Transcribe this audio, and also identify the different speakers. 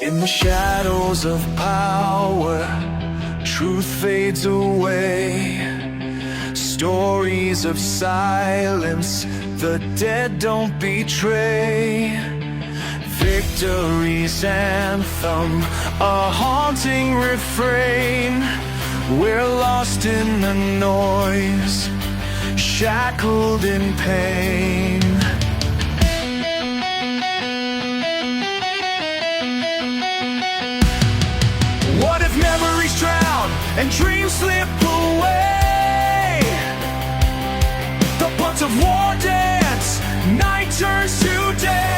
Speaker 1: In the shadows of power, truth fades away. Stories of silence, the dead don't betray. Victory's anthem, a haunting refrain. We're lost in the noise, shackled in pain. What if memories drown and dreams slip away? The blunts of war dance, night turns to day.